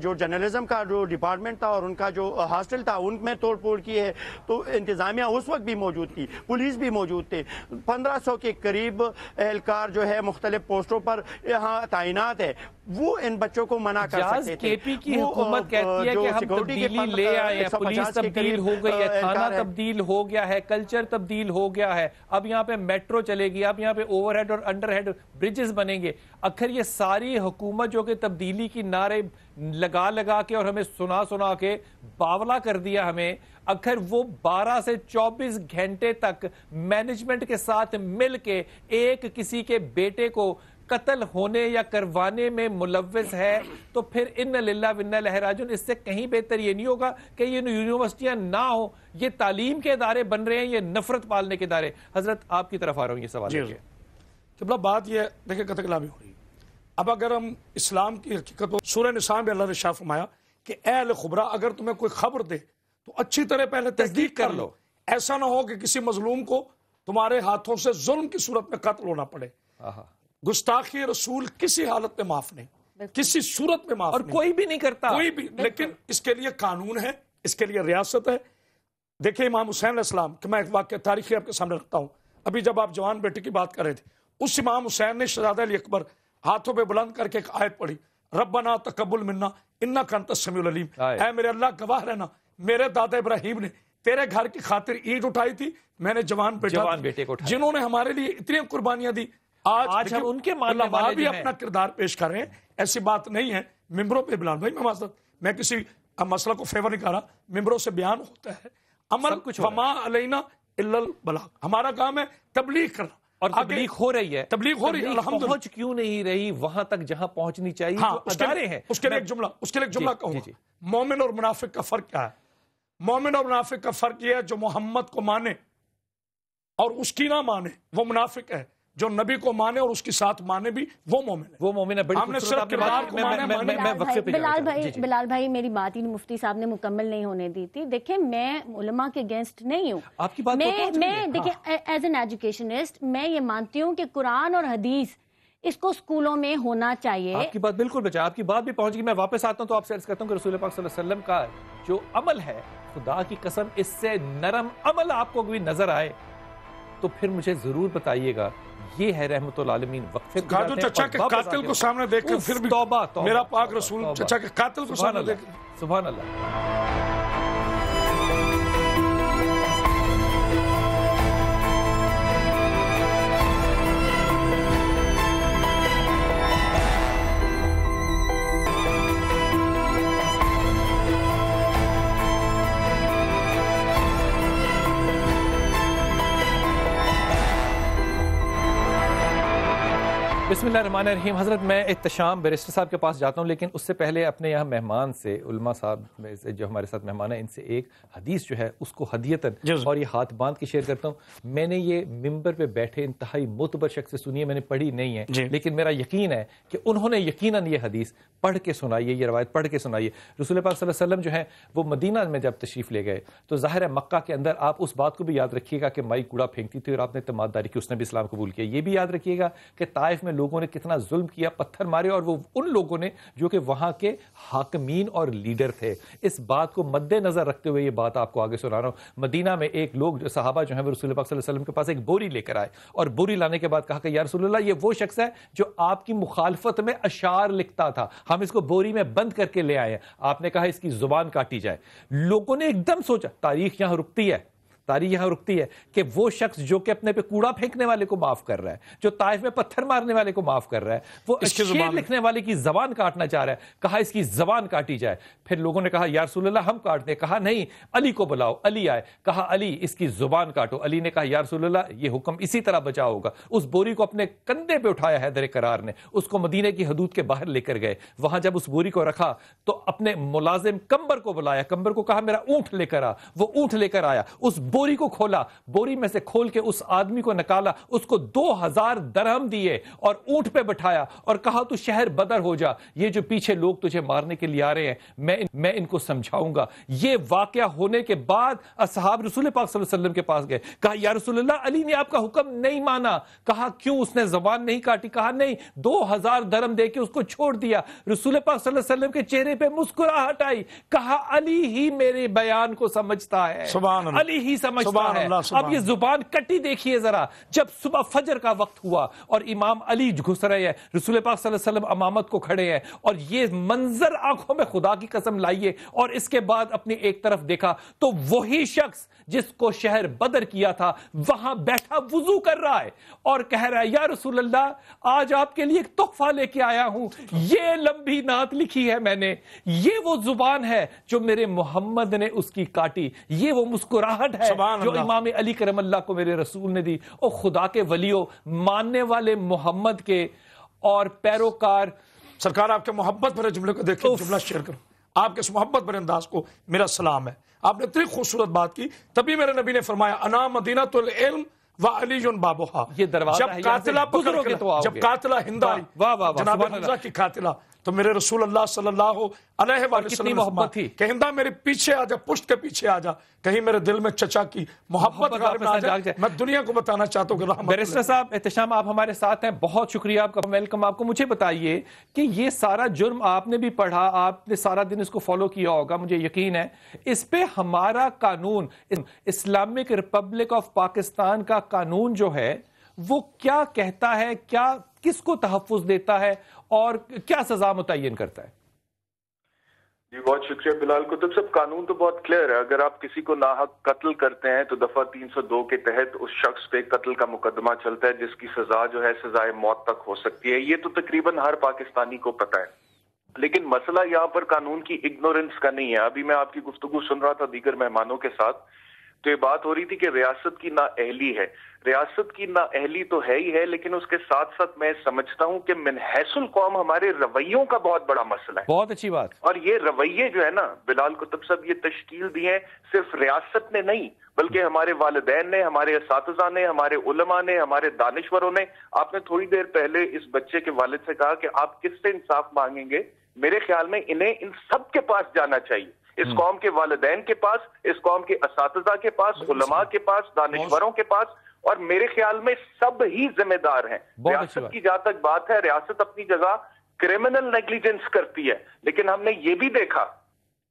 جو جرنلزم کا جو ڈپارٹمنٹ تھا اور ان کا جو ہاسٹل تھا ان میں توڑ پھوڑ کی ہے. تو انتظامیہ اس وقت بھی موجود تھی, پولیس بھی موجود تھے. 1500 کے قریب اہلکار جو ہے مختلف پوسٹوں پر یہاں تعینات ہے وہ ان بچوں کو منع کر سکتے تھے. کے پی کی حکومت کہتی ہے کہ ہم تبدیلی لے آئے ہیں, پولیس تبدیل ہو گئی ہے, تھانہ تبدیل ہو گیا ہے, کلچر تبدیل ہو گیا ہے, اب یہاں پہ میٹرو چلے گی, اب یہاں پہ اوور ہیڈ اور انڈر ہیڈ برجز بنیں گے. آخر یہ ساری حکومت جو کہ تبدیلی کی نعرے لگا کے اور ہمیں سنا کے باولا کر دیا ہمیں, آخر وہ 12 سے 24 گھنٹے تک مینجمنٹ کے ساتھ مل کے ایک کسی کے بیٹے کو قتل ہونے یا کروانے میں ملوث ہے, تو پھر ان للہ و انا الیہ راجعون. اس سے کہیں بہتر یہ نہیں ہوگا کہ یہ یونیورسٹیاں نہ ہوں, یہ تعلیم کے ادارے بن رہے ہیں, یہ نفرت پالنے کے ادارے. حضرت آپ کی طرف آ رہا ہوں یہ سوال ہے. قبلہ بات یہ دیکھیں قتل کلامی ہو رہی ہے. اب اگر ہم اسلام کی حقیقت کو سورہ نساء میں اللہ نے ارشاد فرمایا کہ اے اہل خبرہ اگر تمہیں کوئی خبر دے تو اچھی طرح پہلے تصدیق کر لو, ایسا نہ ہو کہ کسی مظلوم کو تمہارے ہاتھوں سے ظلم کی صورت میں قتل ہونا پڑے. گستاخی رسول کسی حالت میں معاف نہیں, کسی صورت میں معاف اور نہیں, کوئی بھی نہیں کرتا, کوئی بھی. لیکن اس کے لیے قانون ہے, اس کے لیے ریاست ہے. دیکھیں امام حسین علیہ السلام کہ میں ایک واقعہ تاریخی آپ کے سامنے رکھتا ہوں. ابھی جب آپ جوان بیٹے کی بات کر رہے تھے, اس امام حسین نے شہزادہ علی اکبر ہاتھوں پہ بلند کر کے ایک آیت پڑھی, ربنا تقبل منا انک انت السمیع العلیم. اے میرے اللہ گواہ رہنا, میرے دادا ابراہیم نے تیرے گھر کی خاطر عید اٹھائی تھی, میں نے جوان بیٹے کو جنہوں نے ہمارے لیے اتنی قربانیاں دی. آج ہم ان کے ماننے والے بھی اپنا کردار پیش کر رہے ہیں. ایسی بات نہیں ہے ممبروں پہ بلال بھائی, میں کسی مسئلہ کو فیور نہیں کر رہا, ممبروں سے بیان ہوتا ہے, عمل کچھ وما علینا الا البلاغ, ہمارا کام ہے تبلیغ کرنا. اور تبلیغ ہو رہی ہے, تبلیغ ہو رہی ہے الحمدللہ. پہنچ کیوں نہیں رہی وہاں تک جہاں پہنچنی چاہیے؟ ہاں, جو ادارے ہیں. اس کے لیے ایک جملہ کہوں گا. مومن اور منافق کا فرق کیا ہے؟ مومن اور منافق کا فرق یہ ہے جو محمد کو مانے اور اس کی نہ مانے وہ منافق ہے, جو نبی کو مانے اور اس کی ساتھ مانے بھی وہ مومن ہے. وہ مومن ہے. ہم نے صرف کردار کو مانے. بلال بھائی میری بات ہی مفتی صاحب نے مکمل نہیں ہونے دی تھی. دیکھیں میں علماء کے اگینسٹ نہیں ہوں, آپ کی بات میں دیکھیں ایز این ایجوکیشنسٹ میں یہ مانتی ہوں کہ قرآن اور حدیث اس کو اسکولوں میں ہونا چاہیے. آپ کی بات بالکل بچا, آپ کی بات بھی پہنچ گئی. میں واپس آتا ہوں تو آپ سے عرض کرتا ہوں کہ رسول پاک صلی اللہ علیہ وسلم کا جو عمل ہے, خدا کی قسم اس سے نرم عمل آپ کو بھی نظر آئے تو پھر مجھے ضرور بتائیے گا. یہ ہے رحمت العالمین. وقفے چچا کے قاتل کو سامنے دیکھ کر پھر بھی میرا پاک رسول چچا کے قاتل کو سامنے دیکھ. سبحان اللہ. بسم اللہ الرحمن الرحیم. حضرت میں احتشام بیرسٹر صاحب کے پاس جاتا ہوں, لیکن اس سے پہلے اپنے یہاں مہمان سے, علماء صاحب میں سے جو ہمارے ساتھ مہمان ہیں, ان سے ایک حدیث جو ہے اس کو ہدیتاً اور یہ ہاتھ باندھ کے شیئر کرتا ہوں. میں نے یہ ممبر پہ بیٹھے انتہائی معتبر شخص سے سنی ہے, میں نے پڑھی نہیں ہے, لیکن میرا یقین ہے کہ انہوں نے یقیناً یہ حدیث پڑھ کے سنائی ہے, یہ روایت پڑھ کے سنائی ہے. رسول پاک صلی اللہ علیہ وسلم جو ہیں وہ مدینہ میں جب تشریف لے گئے تو ظاہر ہے مکہ کے اندر آپ اس بات کو بھی یاد رکھیے گا کہ مائی کوڑا پھینکتی تھی اور آپ نے اعتمادداری کی, اس نے بھی اسلام قبول کیا. یہ بھی یاد رکھیے گا کہ طائف میں لوگوں نے کتنا ظلم کیا, پتھر مارے, اور وہ ان لوگوں نے جو کہ وہاں کے حاکمین اور لیڈر تھے. اس بات کو مد نظر رکھتے ہوئے یہ بات آپ کو آگے سنا رہا ہوں. مدینہ میں ایک لوگ جو صحابہ جو ہیں وہ رسول پاک صلی اللہ علیہ وسلم کے پاس ایک بوری لے کر آئے, اور بوری لانے کے بعد کہا کہ یا رسول اللہ یہ وہ شخص ہے جو آپ کی مخالفت میں اشعار لکھتا تھا, ہم اس کو بوری میں بند کر کے لے آئے ہیں. آپ نے کہا اس کی زبان کاٹی جائے. لوگوں نے ایک دم سوچا, تاریخ یہاں رکتی ہے, تاریخ یہاں رکتی ہے کہ وہ شخص جو کہ اپنے پہ کوڑا پھینکنے والے کو معاف کر رہا ہے, جو طائف میں پتھر مارنے والے کو معاف کر رہا ہے, وہ شعر لکھنے والے کی زبان کاٹنا چاہ رہا ہے. کہا اس کی زبان کاٹی جائے. پھر لوگوں نے کہا یا رسول اللہ ہم کاٹ دیں. کہا نہیں, علی کو بلاؤ. علی آئے, کہا علی اس کی زبان کاٹو. علی نے کہا یا رسول اللہ یہ حکم اسی طرح بچا ہوگا. اس بوری کو اپنے کندھے پہ اٹھایا حیدر کرار نے, اس کو مدینے کی حدود کے باہر لے کر گئے. وہاں جب اس بوری کو رکھا تو اپنے ملازم کمبر کو بلایا, کمبر کو کہا میرا اونٹ لے کر آ. وہ اونٹ لے کر آیا, اس بوری کو کھولا, بوری میں سے کھول کے اس آدمی کو نکالا, اس کو 2000 درہم دیے اور اونٹ پہ بٹھایا اور کہا تو شہر بدر ہو جا, یہ جو پیچھے لوگ تجھے مارنے کے لیے آ رہے ہیں میں ان کو سمجھاؤں گا. یہ واقعہ ہونے کے بعد اصحاب رسول پاک صلی اللہ علیہ وسلم کے پاس گئے, کہا یا رسول اللہ علی نے آپ کا حکم نہیں مانا. کہا کیوں, اس نے زبان نہیں کاٹی. کہا نہیں, 2000 درہم دے کے اس کو چھوڑ دیا. رسول پاک صلی اللہ علیہ وسلم کے چہرے پہ مسکراہٹ آئی. کہا علی ہی میرے بیان کو سمجھتا ہے, علی ہی سمجھتا ہے. اب یہ زبان کٹی دیکھیے ذرا. جب صبح فجر کا وقت ہوا اور امام علی گھس رہے ہیں, رسول پاک صلی اللہ علیہ وسلم امامت کو کھڑے ہیں, اور یہ منظر آنکھوں میں خدا کی قسم لائیے, اور اس کے بعد اپنی ایک طرف دیکھا تو وہی شخص جس کو شہر بدر کیا تھا وہاں بیٹھا وضو کر رہا ہے اور کہہ رہا ہے یا رسول اللہ آج آپ کے لیے ایک تحفہ لے کے آیا ہوں, یہ لمبی نعت لکھی ہے میں نے, یہ وہ زبان ہے جو میرے محمد نے اس کی کاٹی, یہ وہ مسکراہٹ ہے جو امام علی کرم اللہ کو میرے رسول نے دی. اور خدا کے ولیوں, ماننے والے محمد کے اور پیروکار, سرکار آپ کے محبت بھرے جملے کو دیکھیں, جملہ شیئر کروں, آپ کے اس محبت بھرے انداز کو میرا سلام ہے. آپ نے اتنی خوبصورت بات کی, تبھی میرے نبی نے فرمایا انا مدینۃ العلم وعلی بابھا. یہ دروازہ جب قاتلہ جب قاتلہ ہند آئی, جناب حمزہ کی قاتلہ, تو میرے رسول اللہ صلی اللہ علیہ وآلہ وسلم محبت تھی کہ ہندہ میرے پیچھے آ جا, پشت کے پیچھے آ جا, کہیں میرے دل میں چچا کی محبت غالب نہ آ جائے. میں دنیا کو بتانا چاہتا ہوں کہ رحمت. بیرسٹر صاحب احتشام آپ ہمارے ساتھ ہیں, بہت شکریہ آپ کا, ویلکم آپ کو. مجھے بتائیے کہ یہ سارا جرم آپ نے بھی پڑھا, آپ نے سارا دن اس کو فالو کیا ہوگا, مجھے یقین ہے اس پہ ہمارا قانون, اسلامک ریپبلک آف پاکستان کا قانون جو ہے وہ کیا کہتا ہے, کیا کس کو تحفظ دیتا ہے اور کیا سزا متعین کرتا ہے؟ جی بہت شکریہ بلال قطب صاحب. قانون تو بہت کلیئر ہے. اگر آپ کسی کو ناحق قتل کرتے ہیں تو دفعہ 302 کے تحت اس شخص پہ قتل کا مقدمہ چلتا ہے, جس کی سزا جو ہے سزائے موت تک ہو سکتی ہے. یہ تو تقریباً ہر پاکستانی کو پتہ ہے. لیکن مسئلہ یہاں پر قانون کی اگنورنس کا نہیں ہے. ابھی میں آپ کی گفتگو سن رہا تھا دیگر مہمانوں کے ساتھ, تو یہ بات ہو رہی تھی کہ ریاست کی نااہلی ہے. ریاست کی نااہلی تو ہے ہی ہے, لیکن اس کے ساتھ ساتھ میں سمجھتا ہوں کہ من حیث القوم ہمارے رویوں کا بہت بڑا مسئلہ ہے. بہت اچھی بات. اور یہ رویے جو ہے نا بلال قطب صاحب, یہ تشکیل دی ہیں صرف ریاست نے نہیں, بلکہ ہمارے والدین نے, ہمارے اساتذہ نے, ہمارے علماء نے, ہمارے دانشوروں نے. آپ نے تھوڑی دیر پہلے اس بچے کے والد سے کہا کہ آپ کس سے انصاف مانگیں گے. میرے خیال میں انہیں ان سب کے پاس جانا چاہیے, اس قوم کے والدین کے پاس, اس قوم کے اساتذہ کے پاس, علماء کے پاس, دانشوروں کے پاس, اور میرے خیال میں سب ہی ذمہ دار ہیں. ریاست کی جہاں تک بات ہے, ریاست اپنی جگہ کرمنل نیگلیجنس کرتی ہے, لیکن ہم نے یہ بھی دیکھا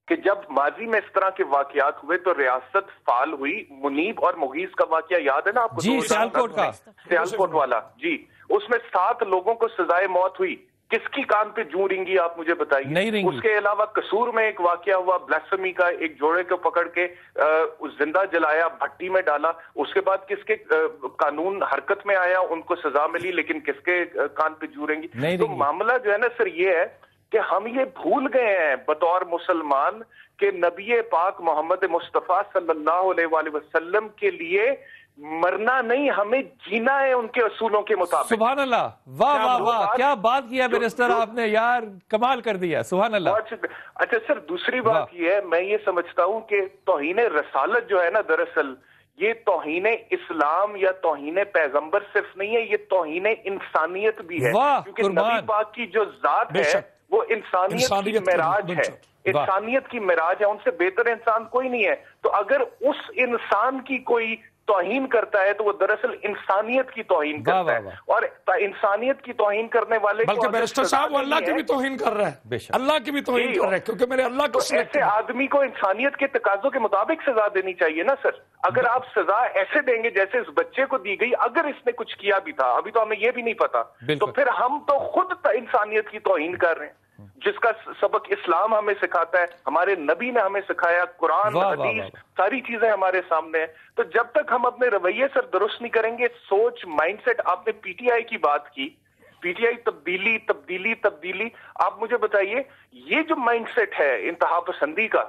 کہ جب ماضی میں اس طرح کے واقعات ہوئے تو ریاست فعال ہوئی. منیب اور مغیث کا واقعہ یاد ہے نا آپ کو؟ جی, سیالکوٹ کا, سیالکوٹ والا, جی, اس میں 7 لوگوں کو سزائے موت ہوئی. کس کی کان پہ جوں رنگی آپ مجھے بتائیے؟ نہیں رنگی. اس کے علاوہ قصور میں ایک واقعہ ہوا, بلاسفمی کا, ایک جوڑے کو پکڑ کے زندہ جلایا, بھٹی میں ڈالا. اس کے بعد کس کے قانون حرکت میں آیا, ان کو سزا ملی, لیکن کس کے کان پہ جوں رنگی؟ تو معاملہ جو ہے نا سر یہ ہے کہ ہم یہ بھول گئے ہیں بطور مسلمان کہ نبی پاک محمد مصطفیٰ صلی اللہ علیہ وآلہ وسلم کے لیے مرنا نہیں, ہمیں جینا ہے ان کے اصولوں کے مطابق. سبحان اللہ, واہ واہ واہ, کیا بات کیا بیرسٹر آپ نے یار, کمال کر دیا, سبحان اللہ. اچھا سر, دوسری بات یہ ہے, میں یہ سمجھتا ہوں کہ توہین رسالت جو ہے نا, دراصل یہ توہین اسلام یا توہین پیغمبر صرف نہیں ہے, یہ توہین انسانیت بھی ہے. کیونکہ نبی پاک کی جو ذات ہے وہ انسانیت کی معراج ہے, انسانیت کی معراج ہے, ان سے بہتر انسان کوئی نہیں ہے. تو اگر اس انسان کی کوئی توہین کرتا ہے تو وہ دراصل انسانیت کی توہین کرتا ہے, اور انسانیت کی توہین کرنے والے بلکہ بیرسٹر صاحب وہ اللہ کی بھی توہین کر رہا ہے, اللہ کی بھی توہین کر رہا ہے, کیونکہ میرے اللہ کو ایسے آدمی کو انسانیت کے تقاضوں کے مطابق سزا دینی چاہیے نا سر. اگر آپ سزا ایسے دیں گے جیسے اس بچے کو دی گئی, اگر اس نے کچھ کیا بھی تھا, ابھی تو ہمیں یہ بھی نہیں پتا, تو پھر ہم تو خود انسانیت کی توہین کر رہے ہیں, جس کا سبق اسلام ہمیں سکھاتا ہے, ہمارے نبی نے ہمیں سکھایا, قرآن, حدیث, ساری چیزیں ہمارے سامنے ہیں. تو جب تک ہم اپنے رویے سر درست نہیں کریں گے, سوچ, مائنڈ سیٹ, آپ نے پی ٹی آئی کی بات کی, پی ٹی آئی تبدیلی تبدیلی تبدیلی, آپ مجھے بتائیے یہ جو مائنڈ سیٹ ہے انتہا پسندی کا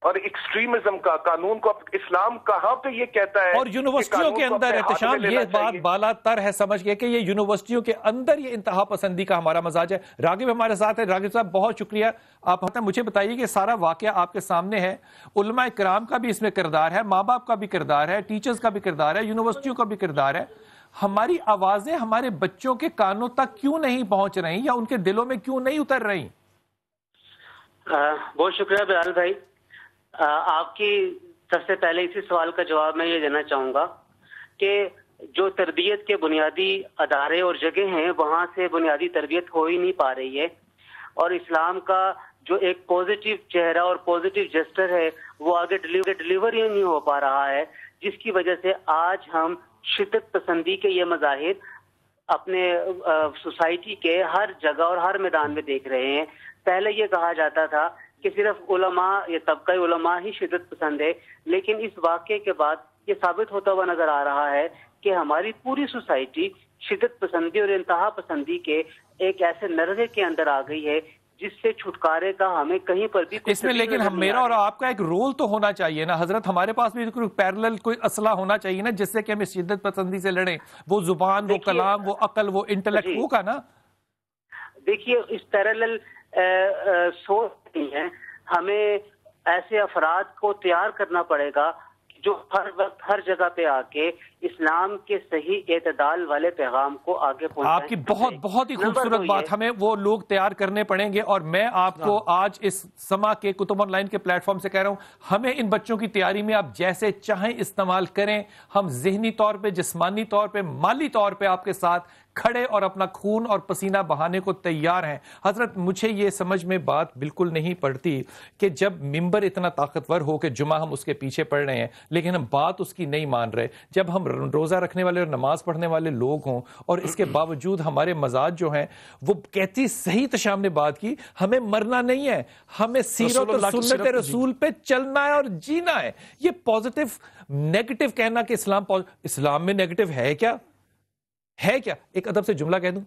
اور ایکسٹریمزم کا, قانون کو اسلام کہاں پہ یہ کہتا ہے؟ اور یونیورسٹیوں کے اندر احتشام یہ بات بالا تر ہے سمجھ گئے کہ یہ یونیورسٹیوں کے اندر یہ انتہا پسندی کا ہمارا مزاج ہے. راغب ہمارے ساتھ ہے. راغب صاحب بہت شکریہ. آپ مجھے بتائیے کہ سارا واقعہ آپ کے سامنے ہے, علماء کرام کا بھی اس میں کردار ہے, ماں باپ کا بھی کردار ہے, ٹیچرز کا بھی کردار ہے, یونیورسٹیوں کا بھی کردار ہے. ہماری آوازیں ہمارے بچوں کے کانوں تک کیوں نہیں پہنچ رہی یا ان کے دلوں میں کیوں نہیں اتر رہی؟ بہت شکریہ بلال بھائی. آپ کی سب سے پہلے اسی سوال کا جواب میں یہ دینا چاہوں گا کہ جو تربیت کے بنیادی ادارے اور جگہ ہیں وہاں سے بنیادی تربیت ہو ہی نہیں پا رہی ہے, اور اسلام کا جو ایک پازیٹیو چہرہ اور پازیٹیو جسٹر ہے وہ آگے ڈلیور ہی نہیں ہو پا رہا ہے، جس کی وجہ سے آج ہم شدت پسندی کے یہ مظاہر اپنے سوسائٹی کے ہر جگہ اور ہر میدان میں دیکھ رہے ہیں۔ پہلے یہ کہا جاتا تھا کہ صرف علماء یا طبقہ علماء ہی شدت پسند ہے، لیکن اس واقعے کے بعد یہ ثابت ہوتا ہوا نظر آ رہا ہے کہ ہماری پوری سوسائٹی شدت پسندی اور انتہا پسندی کے ایک ایسے نرغے کے اندر آ گئی ہے جس سے چھٹکارے کا ہمیں کہیں پر بھی اس میں لیکن میرا اور آپ کا ایک رول تو ہونا چاہیے نا حضرت، ہمارے پاس بھی کوئی پیرلل کوئی اسلحہ ہونا چاہیے نا جس سے کہ ہم اس شدت پسندی سے لڑیں، وہ زبان، وہ کلام، وہ عقل، وہ انٹلیکٹ ہوگا نا۔ دیکھیے اس پیرلل سوچ نہیں ہے، ہمیں ایسے افراد کو تیار کرنا پڑے گا جو ہر وقت ہر جگہ پہ آ کے اسلام کے صحیح اعتدال والے پیغام کو آگے پہنچائیں۔ آپ کی بہت ہی خوبصورت بات، ہمیں وہ لوگ تیار کرنے پڑیں گے، اور میں آپ کو آج اس سما کے کتب آن لائن کے پلیٹ فارم سے کہہ رہا ہوں، ہمیں ان بچوں کی تیاری میں آپ جیسے چاہیں استعمال کریں، ہم ذہنی طور پہ، جسمانی طور پہ، مالی طور پہ آپ کے ساتھ کھڑے اور اپنا خون اور پسینہ بہانے کو تیار ہیں۔ حضرت مجھے یہ سمجھ میں بات بالکل نہیں پڑتی کہ جب ممبر اتنا طاقتور ہو کہ جمعہ ہم اس کے پیچھے پڑھ رہے ہیں لیکن ہم بات اس کی نہیں مان رہے، جب ہم روزہ رکھنے والے اور نماز پڑھنے والے لوگ ہوں اور اس کے باوجود ہمارے مزاج جو ہیں وہ کہتی صحیح تشام نے بات کی، ہمیں مرنا نہیں ہے، ہمیں سیرت اور سنت رسول پہ چلنا ہے اور جینا ہے۔ یہ پازیٹیو نیگیٹو کہنا کہ اسلام میں نیگیٹو ہے کیا ایک ادب سے جملہ کہہ دوں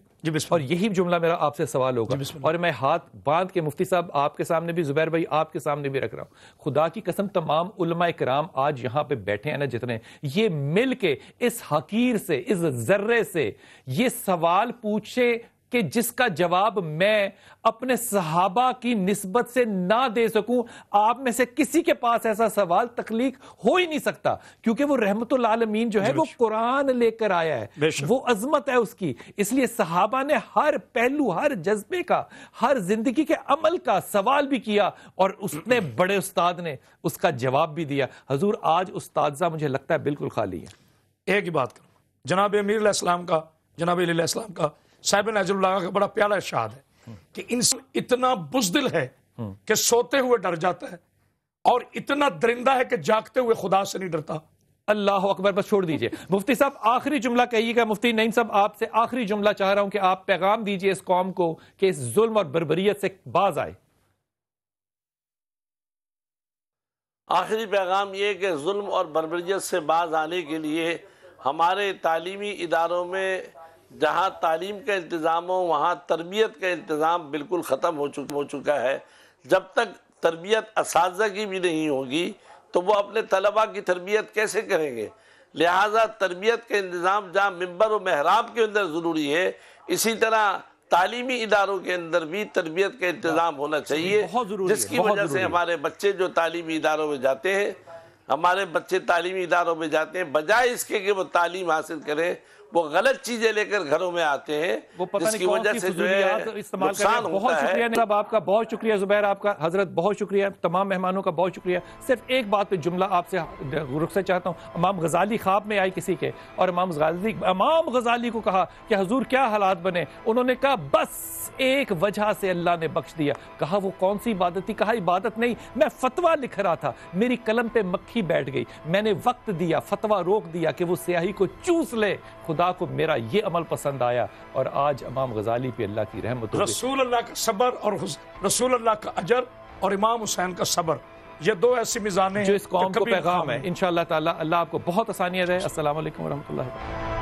اور یہی جملہ میرا آپ سے سوال ہوگا، اور میں ہاتھ باندھ کے مفتی صاحب آپ کے سامنے بھی، زبیر بھائی آپ کے سامنے بھی رکھ رہا ہوں، خدا کی قسم تمام علماء کرام آج یہاں پہ بیٹھے ہیں نا جتنے، یہ مل کے اس حقیر سے، اس ذرے سے یہ سوال پوچھے کہ جس کا جواب میں اپنے صحابہ کی نسبت سے نہ دے سکوں، آپ میں سے کسی کے پاس ایسا سوال تخلیق ہو ہی نہیں سکتا، کیونکہ وہ رحمت العالمین جو ہے وہ قرآن لے کر آیا ہے، وہ عظمت ہے اس کی، اس لیے صحابہ نے ہر پہلو، ہر جذبے کا، ہر زندگی کے عمل کا سوال بھی کیا، اور اس نے بڑے استاد نے اس کا جواب بھی دیا۔ حضور آج استاذہ مجھے لگتا ہے بالکل خالی ہے۔ ایک ہی بات کروں، جناب امیر علیہ السلام کا، جناب علی علیہ السلام کا، صاحب ناظر اللہ کا بڑا پیارا ارشاد ہے کہ انسان اتنا بزدل ہے کہ سوتے ہوئے ڈر جاتا ہے، اور اتنا درندہ ہے کہ جاگتے ہوئے خدا سے نہیں ڈرتا۔ اللہ اکبر، بس چھوڑ دیجئے مفتی صاحب آخری جملہ کہیے گا۔ مفتی نعیم صاحب آپ سے آخری جملہ چاہ رہا ہوں کہ آپ پیغام دیجئے اس قوم کو کہ اس ظلم اور بربریت سے باز آئے۔ آخری پیغام یہ کہ ظلم اور بربریت سے باز آنے کے لیے ہمارے تعلیمی اداروں میں جہاں تعلیم کا انتظام ہو وہاں تربیت کا انتظام بالکل ختم ہو چکا ہے۔ جب تک تربیت اساتذہ کی بھی نہیں ہوگی تو وہ اپنے طلباء کی تربیت کیسے کریں گے؟ لہٰذا تربیت کا انتظام جہاں ممبر و محراب کے اندر ضروری ہے، اسی طرح تعلیمی اداروں کے اندر بھی تربیت کا انتظام ہونا چاہیے، جس کی وجہ سے ہمارے بچے جو تعلیمی اداروں میں جاتے ہیں، بجائے اس کے کہ وہ تعلیم حاصل کریں، وہ غلط چیزیں لے کر گھروں میں آتے ہیں، جس کی وجہ سے جو ہے نقصان ہوتا ہے۔ بہت شکریہ صاحب آپ کا، بہت شکریہ زبیر آپ کا، حضرت بہت شکریہ، تمام مہمانوں کا بہت شکریہ۔ صرف ایک بات پہ جملہ آپ سے رخصت چاہتا ہوں۔ امام غزالی خواب میں آئی کسی کے، اور امام غزالی کو کہا کہ حضور کیا حالات بنے؟ انہوں نے کہا بس ایک وجہ سے اللہ نے بخش دیا۔ کہا وہ کون سی عبادت تھی؟ کہا عبادت نہیں، میں فتویٰ لکھ رہا تھا، میری قلم پہ مکھی بیٹھ گئی، میں نے وقت دیا، فتویٰ روک دیا کہ وہ سیاہی کو چوس لے، خدا کو میرا یہ عمل پسند آیا، اور آج امام غزالی پہ اللہ کی رحمت ہو گئی۔ رسول اللہ کا صبر اور رسول اللہ کا اجر اور امام حسین کا صبر، یہ دو ایسی میزانیں جو اس قوم کو پیغام ہے۔ انشاءاللہ تعالی اللہ آپ کو بہت آسانیاں دے۔ السلام علیکم ورحمۃ اللہ۔